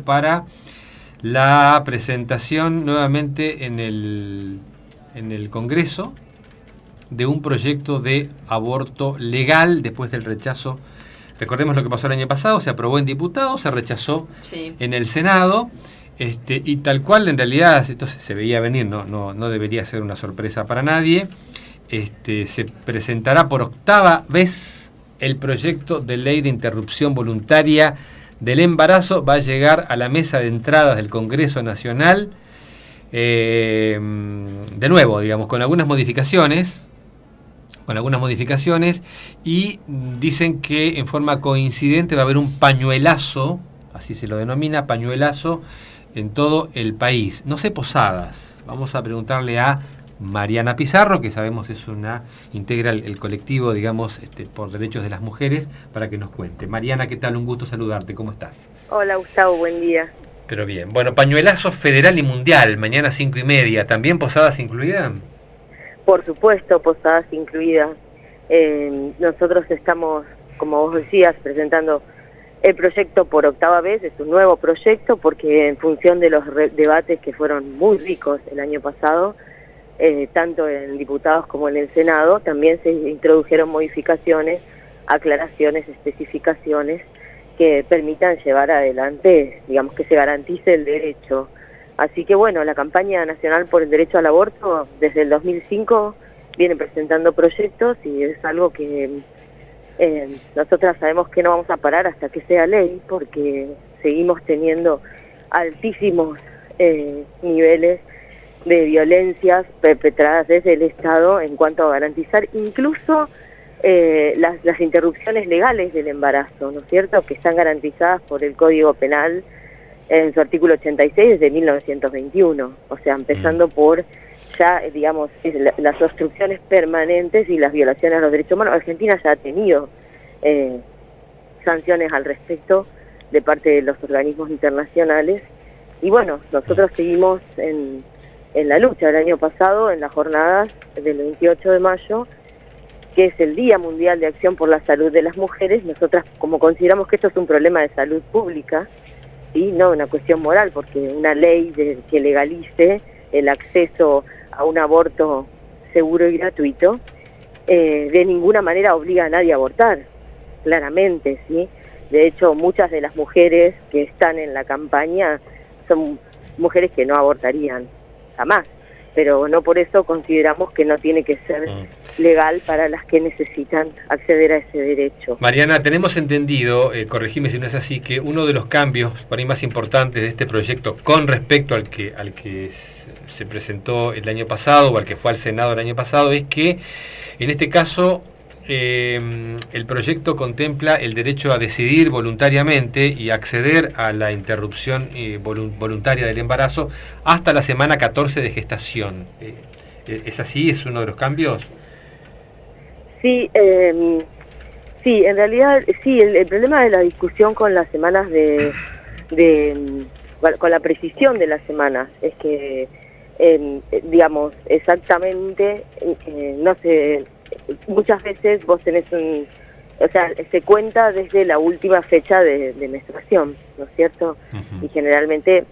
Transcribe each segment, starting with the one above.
Para la presentación nuevamente en el Congreso de un proyecto de aborto legal después del rechazo. Recordemos lo que pasó el año pasado, se aprobó en diputados, se rechazó en el Senado, y tal cual en realidad entonces se veía venir, no debería ser una sorpresa para nadie. Se presentará por octava vez el proyecto de ley de interrupción voluntaria del embarazo, va a llegar a la mesa de entradas del Congreso Nacional, de nuevo, digamos, con algunas modificaciones, y dicen que en forma coincidente va a haber un pañuelazo, así se lo denomina, pañuelazo, en todo el país. No sé, Posadas. Vamos a preguntarle a Mariana Pizarro, que sabemos integra el colectivo, digamos, por derechos de las mujeres, para que nos cuente. Mariana, ¿qué tal? Un gusto saludarte. ¿Cómo estás? Hola, Gustavo, buen día. Pero bien. Bueno, pañuelazo federal y mundial, mañana 5:30. ¿También Posadas incluida? Por supuesto, Posadas incluida. Nosotros estamos, como vos decías, presentando el proyecto por octava vez. Es un nuevo proyecto porque en función de los debates que fueron muy ricos el año pasado, tanto en diputados como en el Senado, también se introdujeron modificaciones, aclaraciones, especificaciones que permitan llevar adelante, digamos, que se garantice el derecho. Así que bueno, la campaña nacional por el derecho al aborto desde el 2005 viene presentando proyectos y es algo que nosotras sabemos que no vamos a parar hasta que sea ley, porque seguimos teniendo altísimos niveles de violencias perpetradas desde el Estado en cuanto a garantizar incluso las interrupciones legales del embarazo, ¿no es cierto?, que están garantizadas por el Código Penal en su artículo 86 desde 1921, o sea, empezando por ya, digamos, las obstrucciones permanentes y las violaciones a los derechos humanos. Argentina ya ha tenido sanciones al respecto de parte de los organismos internacionales, y bueno, nosotros seguimos en la lucha. El año pasado, en las jornadas del 28 de mayo, que es el Día Mundial de Acción por la Salud de las Mujeres, nosotras, como consideramos que esto es un problema de salud pública y no una cuestión moral, porque una ley que legalice el acceso a un aborto seguro y gratuito, de ninguna manera obliga a nadie a abortar, claramente, ¿sí? De hecho, muchas de las mujeres que están en la campaña son mujeres que no abortarían jamás, pero no por eso consideramos que no tiene que ser legal para las que necesitan acceder a ese derecho. Mariana, tenemos entendido, corregime si no es así, que uno de los cambios para mí más importantes de este proyecto con respecto al que se presentó el año pasado o al que fue al Senado el año pasado es que en este caso el proyecto contempla el derecho a decidir voluntariamente y acceder a la interrupción voluntaria del embarazo hasta la semana 14 de gestación. ¿Es así? ¿Es uno de los cambios? Sí, sí, en realidad sí, el problema de la discusión con las semanas con la precisión de las semanas es que, digamos, exactamente, no sé, muchas veces vos tenés o sea, se cuenta desde la última fecha de menstruación, ¿no es cierto? Y generalmente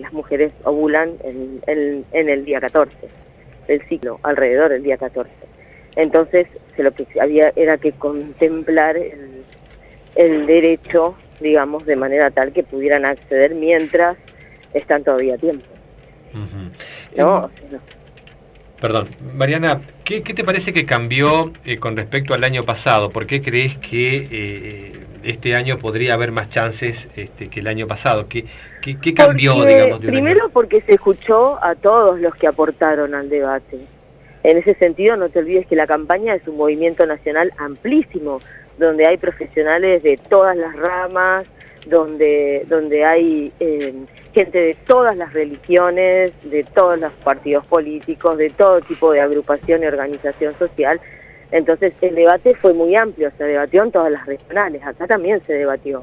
las mujeres ovulan en el día 14 del ciclo, alrededor del día 14. Entonces, lo que había era que contemplar el derecho, digamos, de manera tal que pudieran acceder mientras están todavía a tiempo. ¿No? Perdón, Mariana, ¿qué te parece que cambió con respecto al año pasado? ¿Por qué crees que este año podría haber más chances que el año pasado? ¿Qué cambió, digamos, de un primero año? Porque se escuchó a todos los que aportaron al debate. En ese sentido, no te olvides que la campaña es un movimiento nacional amplísimo, donde hay profesionales de todas las ramas, donde hay gente de todas las religiones, de todos los partidos políticos, de todo tipo de agrupación y organización social. Entonces el debate fue muy amplio, se debatió en todas las regionales, acá también se debatió.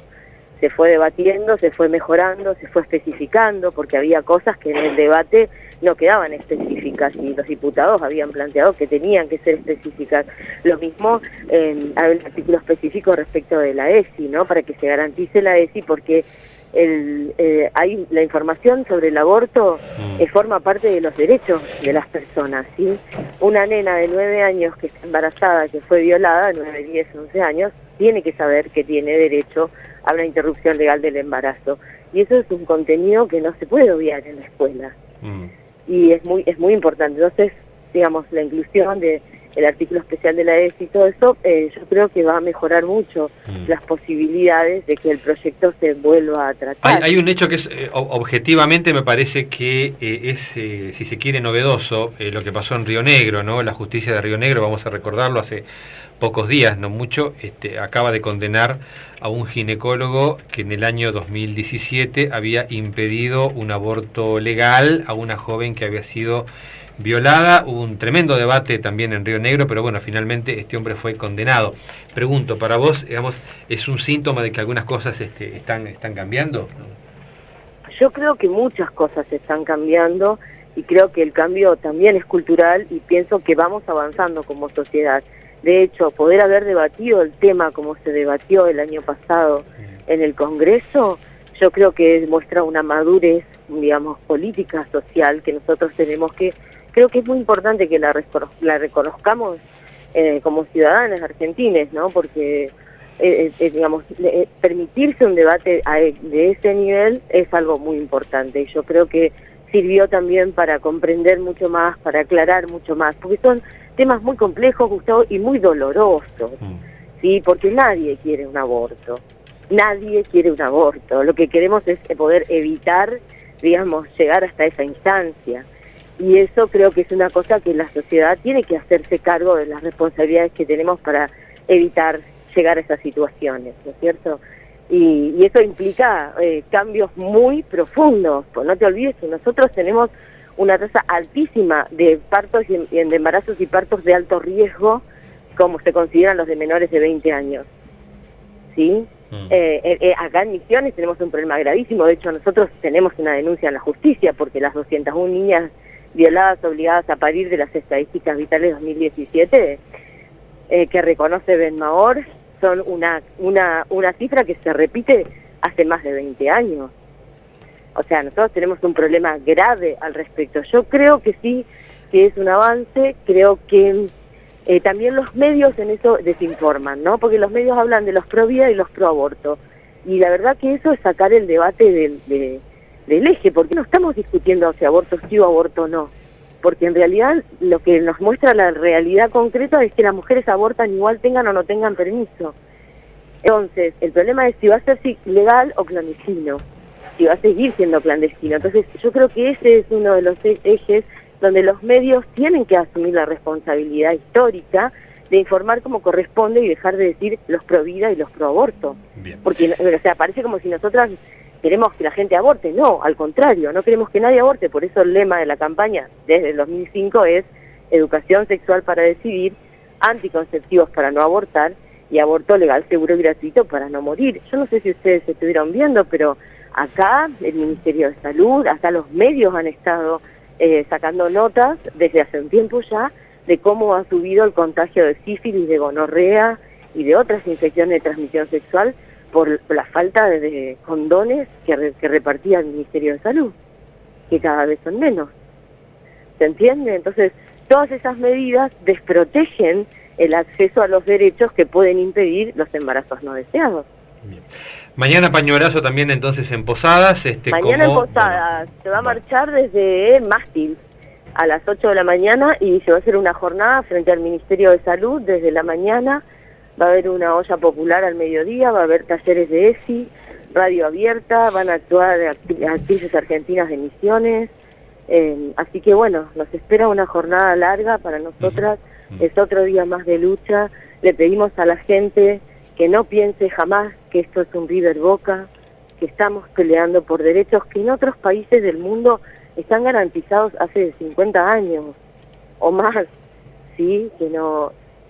Se fue debatiendo, se fue mejorando, se fue especificando, porque había cosas que en el debate no quedaban específicas y los diputados habían planteado que tenían que ser específicas. Lo mismo, hay un artículo específico respecto de la ESI, ¿no? Para que se garantice la ESI, porque hay la información sobre el aborto forma parte de los derechos de las personas, ¿sí? Una nena de 9 años que está embarazada, que fue violada, 9, 10, 11 años, tiene que saber que tiene derecho a una interrupción legal del embarazo. Y eso es un contenido que no se puede obviar en la escuela. Y es muy importante. Entonces, digamos, la inclusión de el artículo especial de la ESI y todo eso, yo creo que va a mejorar mucho las posibilidades de que el proyecto se vuelva a tratar. Hay un hecho que es, objetivamente me parece que es, si se quiere, novedoso, lo que pasó en Río Negro, ¿no? La justicia de Río Negro, vamos a recordarlo, hace pocos días, no mucho, acaba de condenar a un ginecólogo que en el año 2017 había impedido un aborto legal a una joven que había sido violada. Hubo un tremendo debate también en Río Negro, pero bueno, finalmente este hombre fue condenado. Pregunto, para vos, digamos, ¿es un síntoma de que algunas cosas están cambiando? Yo creo que muchas cosas están cambiando y creo que el cambio también es cultural y pienso que vamos avanzando como sociedad. De hecho, poder haber debatido el tema como se debatió el año pasado en el Congreso, yo creo que muestra una madurez, digamos, política, social, que nosotros tenemos que... Creo que es muy importante que la reconozcamos como ciudadanos argentinos, ¿no? Porque, digamos, permitirse un debate de ese nivel es algo muy importante. Y yo creo que sirvió también para comprender mucho más, para aclarar mucho más, porque son temas muy complejos, Gustavo, y muy dolorosos, ¿sí? Porque nadie quiere un aborto. Nadie quiere un aborto. Lo que queremos es poder evitar, digamos, llegar hasta esa instancia. Y eso creo que es una cosa que la sociedad tiene que hacerse cargo de las responsabilidades que tenemos para evitar llegar a esas situaciones, ¿no es cierto? Y eso implica cambios muy profundos. Pues no te olvides que nosotros tenemos una tasa altísima de partos y de embarazos y partos de alto riesgo, como se consideran los de menores de 20 años, ¿sí? Acá en Misiones tenemos un problema gravísimo. De hecho, nosotros tenemos una denuncia en la justicia porque las 201 niñas violadas obligadas a parir de las estadísticas vitales 2017 que reconoce Benmaor son una cifra que se repite hace más de 20 años. O sea, nosotros tenemos un problema grave al respecto. Yo creo que sí, que es un avance. Creo que también los medios en eso desinforman, ¿no? Porque los medios hablan de los pro vida y los pro aborto. Y la verdad que eso es sacar el debate del eje, porque no estamos discutiendo si aborto sí o aborto no. Porque en realidad lo que nos muestra la realidad concreta es que las mujeres abortan igual tengan o no tengan permiso. Entonces, el problema es si va a ser legal o clandestino, si va a seguir siendo clandestino. Entonces, yo creo que ese es uno de los ejes donde los medios tienen que asumir la responsabilidad histórica de informar como corresponde y dejar de decir los pro vida y los pro aborto. Bien. Porque, o sea, parece como si nosotras queremos que la gente aborte. No, al contrario, no queremos que nadie aborte. Por eso el lema de la campaña desde el 2005 es educación sexual para decidir, anticonceptivos para no abortar y aborto legal, seguro y gratuito para no morir. Yo no sé si ustedes estuvieron viendo, pero acá el Ministerio de Salud, acá los medios han estado sacando notas desde hace un tiempo ya de cómo ha subido el contagio de sífilis, de gonorrea y de otras infecciones de transmisión sexual por la falta de condones que repartía el Ministerio de Salud, que cada vez son menos. ¿Se entiende? Entonces, todas esas medidas desprotegen el acceso a los derechos que pueden impedir los embarazos no deseados. Bien. Mañana pañuelazo también entonces en Posadas. Mañana en Posadas, se va a marchar desde Mástil a las 8 de la mañana y se va a hacer una jornada frente al Ministerio de Salud desde la mañana. Va a haber una olla popular al mediodía, va a haber talleres de ESI, radio abierta, van a actuar actrices argentinas de Misiones. Así que bueno, nos espera una jornada larga para nosotras, es otro día más de lucha. Le pedimos a la gente que no piense jamás que esto es un River Boca, que estamos peleando por derechos que en otros países del mundo están garantizados hace 50 años o más, ¿sí?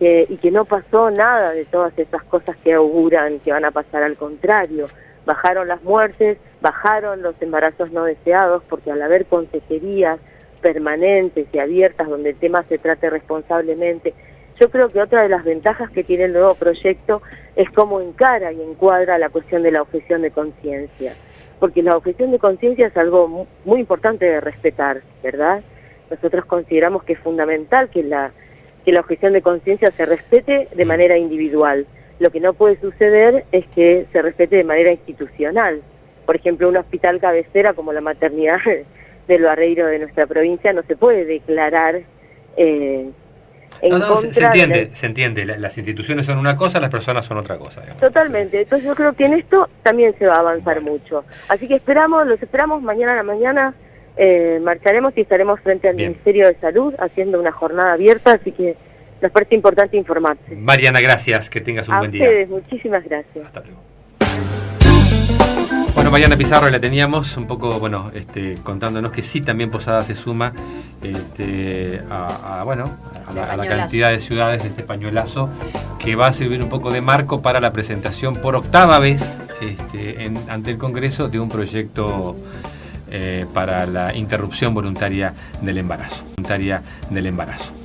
Y que no pasó nada de todas esas cosas que auguran que van a pasar. Al contrario, bajaron las muertes, bajaron los embarazos no deseados, porque al haber consejerías permanentes y abiertas donde el tema se trate responsablemente, yo creo que otra de las ventajas que tiene el nuevo proyecto es cómo encara y encuadra la cuestión de la objeción de conciencia. porque la objeción de conciencia es algo muy importante de respetar, ¿verdad? Nosotros consideramos que es fundamental que la objeción de conciencia se respete de manera individual. Lo que no puede suceder es que se respete de manera institucional. Por ejemplo, un hospital cabecera como la maternidad del Barreiro de nuestra provincia no se puede declarar se entiende. Las instituciones son una cosa, las personas son otra cosa, digamos. Totalmente. Entonces yo creo que en esto también se va a avanzar mucho. Así que los esperamos mañana a la mañana. Marcharemos y estaremos frente al Ministerio de Salud haciendo una jornada abierta, así que nos parece importante informarse. Mariana, gracias, que tengas un buen día. A ustedes, muchísimas gracias. Hasta luego. Bueno, Mariana Pizarro la teníamos un poco, contándonos que sí también Posadas se suma a la cantidad de ciudades de este pañuelazo, que va a servir un poco de marco para la presentación por octava vez ante el Congreso de un proyecto para la interrupción voluntaria del embarazo.